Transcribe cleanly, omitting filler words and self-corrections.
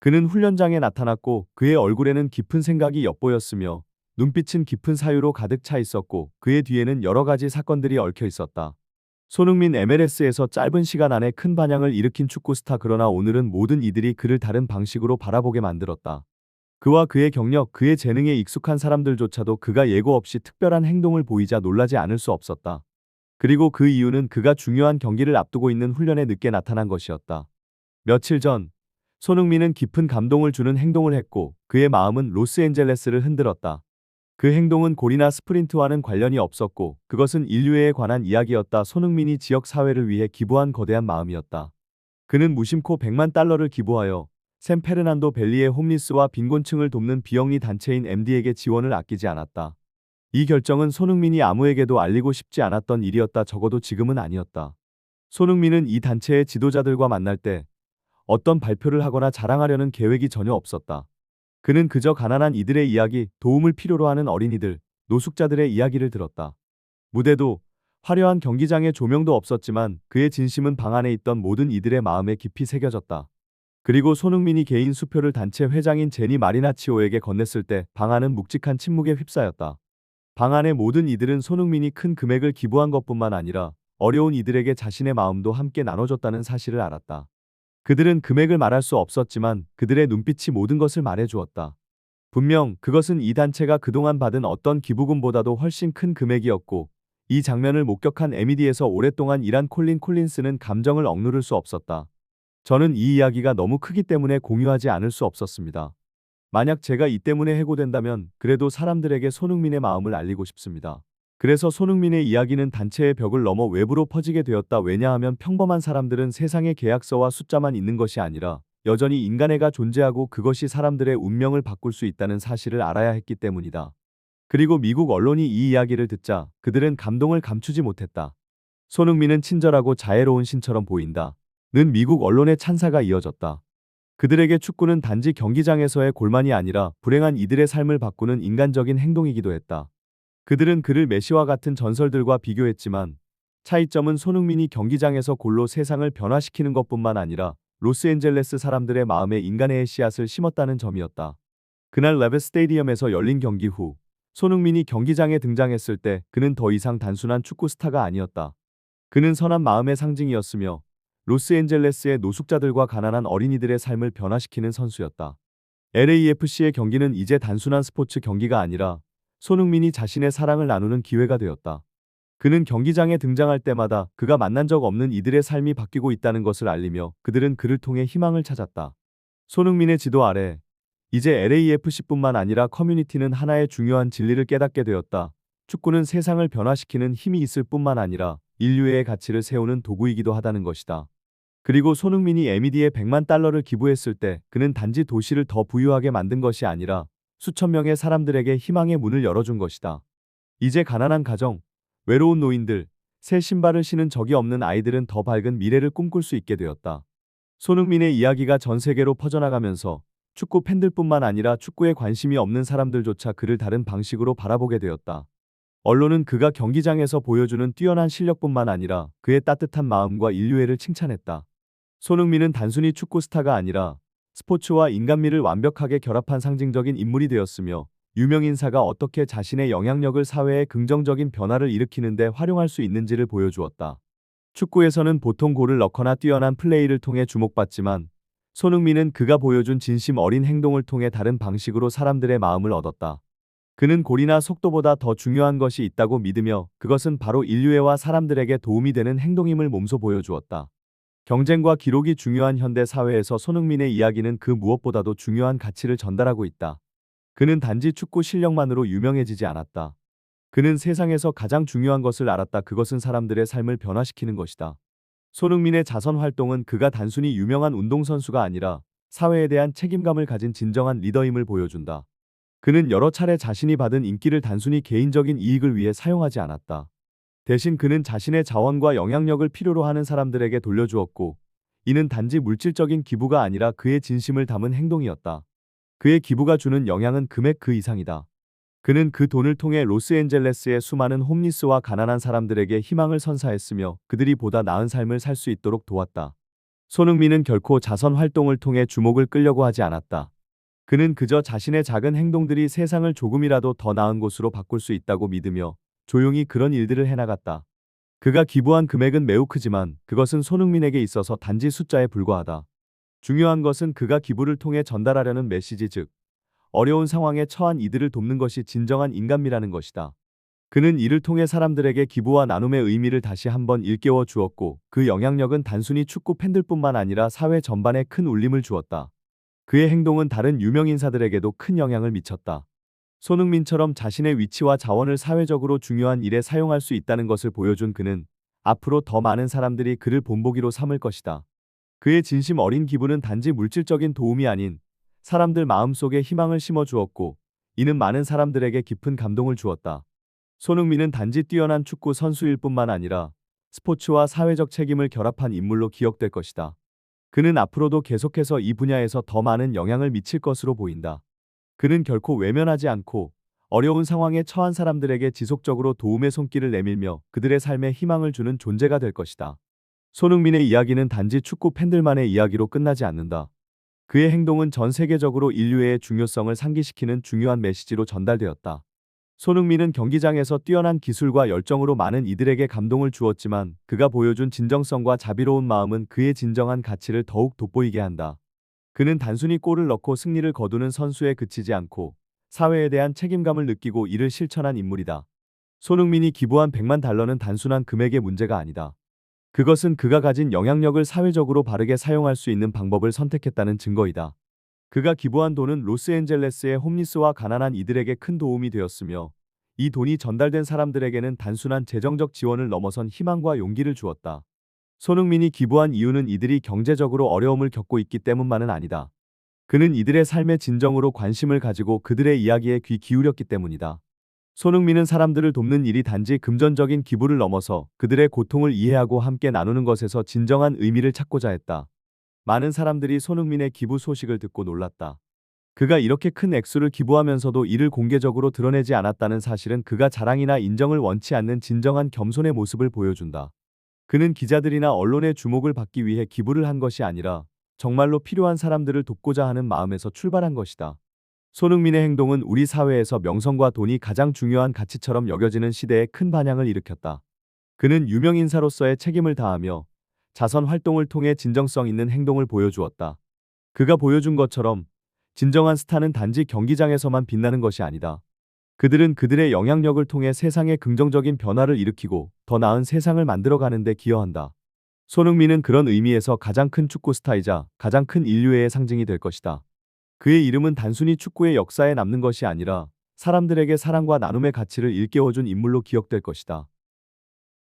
그는 훈련장에 나타났고 그의 얼굴에는 깊은 생각이 엿보였으며 눈빛은 깊은 사유로 가득 차 있었고 그의 뒤에는 여러 가지 사건들이 얽혀 있었다. 손흥민 MLS에서 짧은 시간 안에 큰 반향을 일으킨 축구 스타 그러나 오늘은 모든 이들이 그를 다른 방식으로 바라보게 만들었다. 그와 그의 경력, 그의 재능에 익숙한 사람들조차도 그가 예고 없이 특별한 행동을 보이자 놀라지 않을 수 없었다. 그리고 그 이유는 그가 중요한 경기를 앞두고 있는 훈련에 늦게 나타난 것이었다. 며칠 전, 손흥민은 깊은 감동을 주는 행동을 했고 그의 마음은 로스앤젤레스를 흔들었다. 그 행동은 골이나 스프린트와는 관련이 없었고 그것은 인류애에 관한 이야기였다. 손흥민이 지역 사회를 위해 기부한 거대한 마음이었다. 그는 무심코 100만 달러를 기부하여 샘 페르난도 밸리의 홈리스와 빈곤층을 돕는 비영리 단체인 MD에게 지원을 아끼지 않았다. 이 결정은 손흥민이 아무에게도 알리고 싶지 않았던 일이었다. 적어도 지금은 아니었다. 손흥민은 이 단체의 지도자들과 만날 때 어떤 발표를 하거나 자랑하려는 계획이 전혀 없었다. 그는 그저 가난한 이들의 이야기, 도움을 필요로 하는 어린이들, 노숙자들의 이야기를 들었다. 무대도 화려한 경기장의 조명도 없었지만 그의 진심은 방 안에 있던 모든 이들의 마음에 깊이 새겨졌다. 그리고 손흥민이 개인 수표를 단체 회장인 제니 마리나치오에게 건넸을 때 방 안은 묵직한 침묵에 휩싸였다. 방 안의 모든 이들은 손흥민이 큰 금액을 기부한 것뿐만 아니라 어려운 이들에게 자신의 마음도 함께 나눠줬다는 사실을 알았다. 그들은 금액을 말할 수 없었지만 그들의 눈빛이 모든 것을 말해주었다. 분명 그것은 이 단체가 그동안 받은 어떤 기부금보다도 훨씬 큰 금액이었고 이 장면을 목격한 에미디에서 오랫동안 일한 콜린 콜린스는 감정을 억누를 수 없었다. 저는 이 이야기가 너무 크기 때문에 공유하지 않을 수 없었습니다. 만약 제가 이 때문에 해고된다면 그래도 사람들에게 손흥민의 마음을 알리고 싶습니다. 그래서 손흥민의 이야기는 단체의 벽을 넘어 외부로 퍼지게 되었다. 왜냐하면 평범한 사람들은 세상에 계약서와 숫자만 있는 것이 아니라 여전히 인간애가 존재하고 그것이 사람들의 운명을 바꿀 수 있다는 사실을 알아야 했기 때문이다. 그리고 미국 언론이 이 이야기를 듣자 그들은 감동을 감추지 못했다. 손흥민은 친절하고 자애로운 신처럼 보인다. 는 미국 언론의 찬사가 이어졌다. 그들에게 축구는 단지 경기장에서의 골만이 아니라 불행한 이들의 삶을 바꾸는 인간적인 행동이기도 했다. 그들은 그를 메시와 같은 전설들과 비교했지만 차이점은 손흥민이 경기장에서 골로 세상을 변화시키는 것뿐만 아니라 로스앤젤레스 사람들의 마음에 인간의 씨앗을 심었다는 점이었다. 그날 레베 스테디움에서 열린 경기 후 손흥민이 경기장에 등장했을 때 그는 더 이상 단순한 축구 스타가 아니었다. 그는 선한 마음의 상징이었으며 로스앤젤레스의 노숙자들과 가난한 어린이들의 삶을 변화시키는 선수였다. LAFC의 경기는 이제 단순한 스포츠 경기가 아니라 손흥민이 자신의 사랑을 나누는 기회가 되었다. 그는 경기장에 등장할 때마다 그가 만난 적 없는 이들의 삶이 바뀌고 있다는 것을 알리며 그들은 그를 통해 희망을 찾았다. 손흥민의 지도 아래 이제 LAFC뿐만 아니라 커뮤니티는 하나의 중요한 진리를 깨닫게 되었다. 축구는 세상을 변화시키는 힘이 있을 뿐만 아니라 인류의 가치를 세우는 도구이기도 하다는 것이다. 그리고 손흥민이 MED에 100만 달러를 기부했을 때 그는 단지 도시를 더 부유하게 만든 것이 아니라 수천 명의 사람들에게 희망의 문을 열어준 것이다. 이제 가난한 가정, 외로운 노인들, 새 신발을 신은 적이 없는 아이들은 더 밝은 미래를 꿈꿀 수 있게 되었다. 손흥민의 이야기가 전 세계로 퍼져나가면서 축구 팬들뿐만 아니라 축구에 관심이 없는 사람들조차 그를 다른 방식으로 바라보게 되었다. 언론은 그가 경기장에서 보여주는 뛰어난 실력뿐만 아니라 그의 따뜻한 마음과 인류애를 칭찬했다. 손흥민은 단순히 축구 스타가 아니라 스포츠와 인간미를 완벽하게 결합한 상징적인 인물이 되었으며 유명인사가 어떻게 자신의 영향력을 사회에 긍정적인 변화를 일으키는 데 활용할 수 있는지를 보여주었다. 축구에서는 보통 골을 넣거나 뛰어난 플레이를 통해 주목받지만 손흥민은 그가 보여준 진심 어린 행동을 통해 다른 방식으로 사람들의 마음을 얻었다. 그는 골이나 속도보다 더 중요한 것이 있다고 믿으며 그것은 바로 인류애와 사람들에게 도움이 되는 행동임을 몸소 보여주었다. 경쟁과 기록이 중요한 현대 사회에서 손흥민의 이야기는 그 무엇보다도 중요한 가치를 전달하고 있다. 그는 단지 축구 실력만으로 유명해지지 않았다. 그는 세상에서 가장 중요한 것을 알았다. 그것은 사람들의 삶을 변화시키는 것이다. 손흥민의 자선 활동은 그가 단순히 유명한 운동선수가 아니라 사회에 대한 책임감을 가진 진정한 리더임을 보여준다. 그는 여러 차례 자신이 받은 인기를 단순히 개인적인 이익을 위해 사용하지 않았다. 대신 그는 자신의 자원과 영향력을 필요로 하는 사람들에게 돌려주었고, 이는 단지 물질적인 기부가 아니라 그의 진심을 담은 행동이었다. 그의 기부가 주는 영향은 금액 그 이상이다. 그는 그 돈을 통해 로스앤젤레스의 수많은 홈리스와 가난한 사람들에게 희망을 선사했으며 그들이 보다 나은 삶을 살 수 있도록 도왔다. 손흥민은 결코 자선 활동을 통해 주목을 끌려고 하지 않았다. 그는 그저 자신의 작은 행동들이 세상을 조금이라도 더 나은 곳으로 바꿀 수 있다고 믿으며 조용히 그런 일들을 해나갔다. 그가 기부한 금액은 매우 크지만 그것은 손흥민에게 있어서 단지 숫자에 불과하다. 중요한 것은 그가 기부를 통해 전달하려는 메시지, 즉 어려운 상황에 처한 이들을 돕는 것이 진정한 인간미라는 것이다. 그는 이를 통해 사람들에게 기부와 나눔의 의미를 다시 한번 일깨워 주었고, 그 영향력은 단순히 축구 팬들뿐만 아니라 사회 전반에 큰 울림을 주었다. 그의 행동은 다른 유명 인사들에게도 큰 영향을 미쳤다. 손흥민처럼 자신의 위치와 자원을 사회적으로 중요한 일에 사용할 수 있다는 것을 보여준 그는 앞으로 더 많은 사람들이 그를 본보기로 삼을 것이다. 그의 진심 어린 기부는 단지 물질적인 도움이 아닌 사람들 마음속에 희망을 심어 주었고, 이는 많은 사람들에게 깊은 감동을 주었다. 손흥민은 단지 뛰어난 축구 선수일 뿐만 아니라 스포츠와 사회적 책임을 결합한 인물로 기억될 것이다. 그는 앞으로도 계속해서 이 분야에서 더 많은 영향을 미칠 것으로 보인다. 그는 결코 외면하지 않고 어려운 상황에 처한 사람들에게 지속적으로 도움의 손길을 내밀며 그들의 삶에 희망을 주는 존재가 될 것이다. 손흥민의 이야기는 단지 축구 팬들만의 이야기로 끝나지 않는다. 그의 행동은 전 세계적으로 인류의 중요성을 상기시키는 중요한 메시지로 전달되었다. 손흥민은 경기장에서 뛰어난 기술과 열정으로 많은 이들에게 감동을 주었지만, 그가 보여준 진정성과 자비로운 마음은 그의 진정한 가치를 더욱 돋보이게 한다. 그는 단순히 골을 넣고 승리를 거두는 선수에 그치지 않고 사회에 대한 책임감을 느끼고 이를 실천한 인물이다. 손흥민이 기부한 100만 달러는 단순한 금액의 문제가 아니다. 그것은 그가 가진 영향력을 사회적으로 바르게 사용할 수 있는 방법을 선택했다는 증거이다. 그가 기부한 돈은 로스앤젤레스의 홈리스와 가난한 이들에게 큰 도움이 되었으며, 이 돈이 전달된 사람들에게는 단순한 재정적 지원을 넘어선 희망과 용기를 주었다. 손흥민이 기부한 이유는 이들이 경제적으로 어려움을 겪고 있기 때문만은 아니다. 그는 이들의 삶에 진정으로 관심을 가지고 그들의 이야기에 귀 기울였기 때문이다. 손흥민은 사람들을 돕는 일이 단지 금전적인 기부를 넘어서 그들의 고통을 이해하고 함께 나누는 것에서 진정한 의미를 찾고자 했다. 많은 사람들이 손흥민의 기부 소식을 듣고 놀랐다. 그가 이렇게 큰 액수를 기부하면서도 이를 공개적으로 드러내지 않았다는 사실은 그가 자랑이나 인정을 원치 않는 진정한 겸손의 모습을 보여준다. 그는 기자들이나 언론의 주목을 받기 위해 기부를 한 것이 아니라 정말로 필요한 사람들을 돕고자 하는 마음에서 출발한 것이다. 손흥민의 행동은 우리 사회에서 명성과 돈이 가장 중요한 가치처럼 여겨지는 시대에 큰 반향을 일으켰다. 그는 유명인사로서의 책임을 다하며 자선 활동을 통해 진정성 있는 행동을 보여주었다. 그가 보여준 것처럼 진정한 스타는 단지 경기장에서만 빛나는 것이 아니다. 그들은 그들의 영향력을 통해 세상에 긍정적인 변화를 일으키고 더 나은 세상을 만들어가는 데 기여한다. 손흥민은 그런 의미에서 가장 큰 축구 스타이자 가장 큰 인류애의 상징이 될 것이다. 그의 이름은 단순히 축구의 역사에 남는 것이 아니라 사람들에게 사랑과 나눔의 가치를 일깨워준 인물로 기억될 것이다.